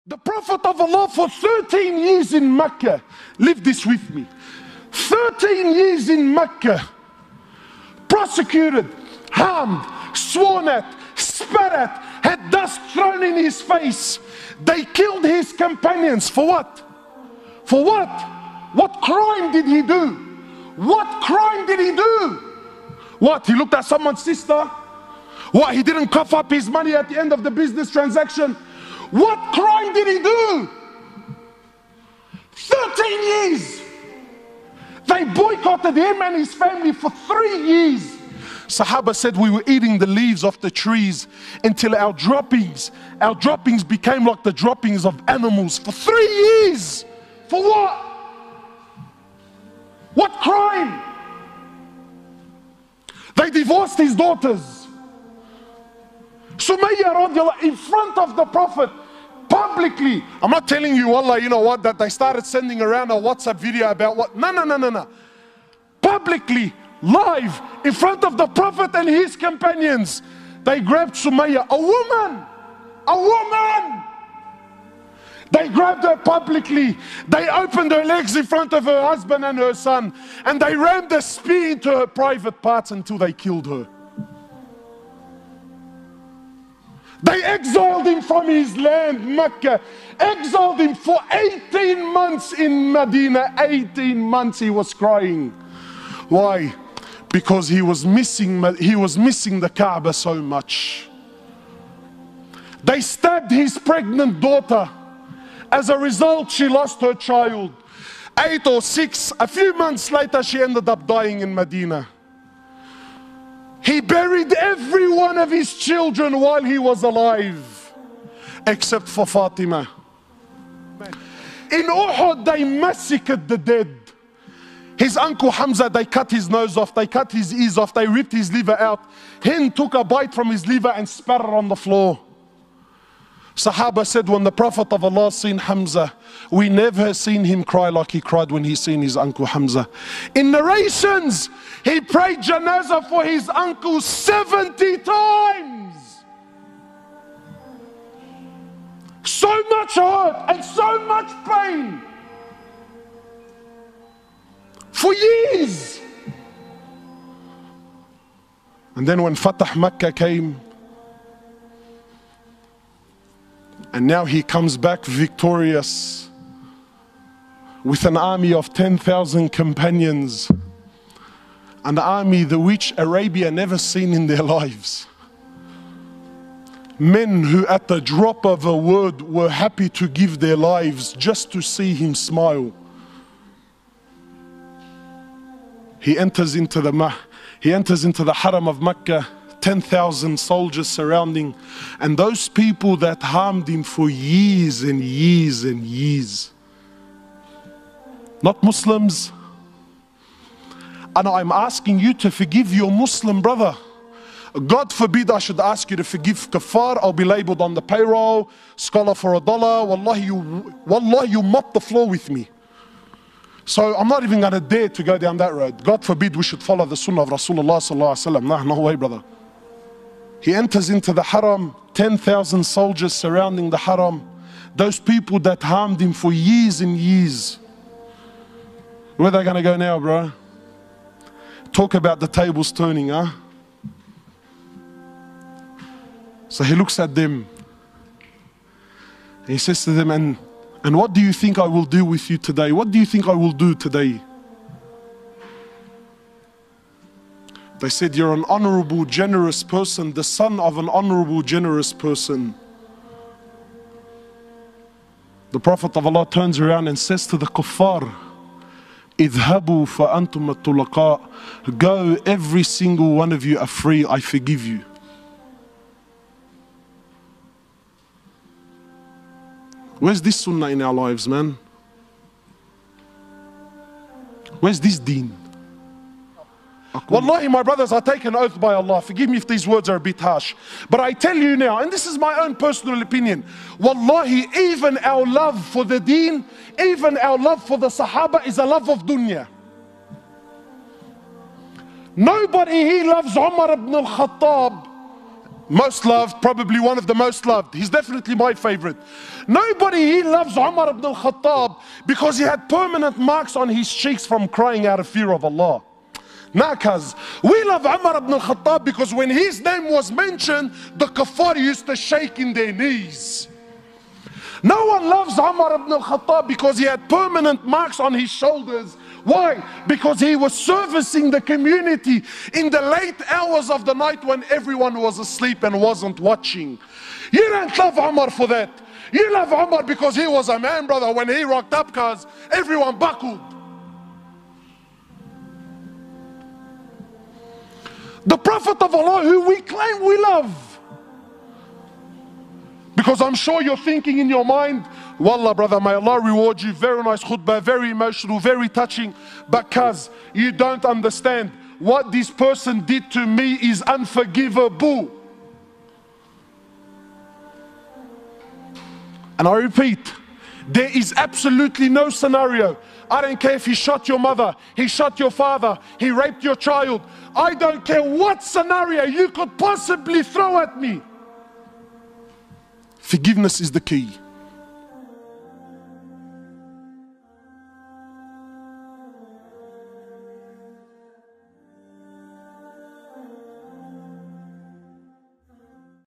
The Prophet of Allah for 13 years in Mecca, live this with me, 13 years in Mecca, prosecuted, harmed, sworn at, spat at, had dust thrown in his face. They killed his companions. For what? For what? What crime did he do? What crime did he do? What? He looked at someone's sister? What? He didn't cough up his money at the end of the business transaction? What crime did he do? 13 years. They boycotted him and his family for 3 years. Sahaba said we were eating the leaves off the trees until our droppings became like the droppings of animals for 3 years. For what? What crime? They divorced his daughters. Sumayya radiallahu in front of the Prophet, publicly. I'm not telling you, Allah, you know what, that they started sending around a WhatsApp video about what. No. Publicly, live, in front of the Prophet and his companions, they grabbed Sumayya, a woman. They grabbed her publicly. They opened her legs in front of her husband and her son, and they rammed a spear into her private parts until they killed her. They exiled him from his land, Mecca. Exiled him for 18 months in Medina. 18 months he was crying. Why? Because he was missing the Kaaba so much. They stabbed his pregnant daughter. As a result, she lost her child. 8 or 6, a few months later, she ended up dying in Medina. He buried every one of his children while he was alive, except for Fatima. In Uhud, they massacred the dead. His uncle Hamza, they cut his nose off, they cut his ears off, they ripped his liver out. Hind took a bite from his liver and spat it on the floor. Sahaba said when the Prophet of Allah seen Hamza, we never seen him cry like he cried when he seen his uncle Hamza. In narrations, he prayed janazah for his uncle 70 times. So much hurt and so much pain. For years. And then when Fatah Makkah came, and now he comes back victorious with an army of 10,000 companions, an army the which Arabia never seen in their lives. Men who at the drop of a word were happy to give their lives just to see him smile. He enters into the Haram of Mecca, 10,000 soldiers surrounding, and those people that harmed him for years and years and years. Not Muslims. And I'm asking you to forgive your Muslim brother. God forbid I should ask you to forgive kafar. I'll be labeled on the payroll, scholar for $1. Wallahi, you mop the floor with me. So I'm not even going to dare to go down that road. God forbid we should follow the sunnah of Rasulullah sallallahu alaihi wasallam. No way, brother. He enters into the haram, 10,000 soldiers surrounding the haram. Those people that harmed him for years and years. Where are they going to go now, bro? Talk about the tables turning, huh? So he looks at them. And he says to them, and what do you think I will do with you today? What do you think I will do today? They said, you're an honorable, generous person, the son of an honorable, generous person. The Prophet of Allah turns around and says to the kuffar, اذهبوا فأنتم الطلقاء. Go, every single one of you are free, I forgive you. Where's this sunnah in our lives, man? Where's this deen? Wallahi, my brothers, I take an oath by Allah. Forgive me if these words are a bit harsh. But I tell you now, and this is my own personal opinion, Wallahi, even our love for the deen, even our love for the Sahaba is a love of dunya. Nobody here loves Umar ibn al-Khattab Most loved, probably one of the most loved. He's definitely my favorite. Nobody here loves Umar ibn al-Khattab because he had permanent marks on his cheeks from crying out of fear of Allah. Nakas. We love Umar ibn al-Khattab because when his name was mentioned, the kuffar used to shake in their knees. No one loves Umar ibn al-Khattab because he had permanent marks on his shoulders. Why? Because he was servicing the community in the late hours of the night when everyone was asleep and wasn't watching. You don't love Umar for that. You love Umar because he was a man, brother. When he rocked up, cause everyone buckled. The Prophet of Allah who we claim we love. Because I'm sure you're thinking in your mind, Wallah brother, may Allah reward you, very nice khutbah, very emotional, very touching, because you don't understand what this person did to me is unforgivable. And I repeat, there is absolutely no scenario. I don't care if he shot your mother, he shot your father, he raped your child. I don't care what scenario you could possibly throw at me. Forgiveness is the key.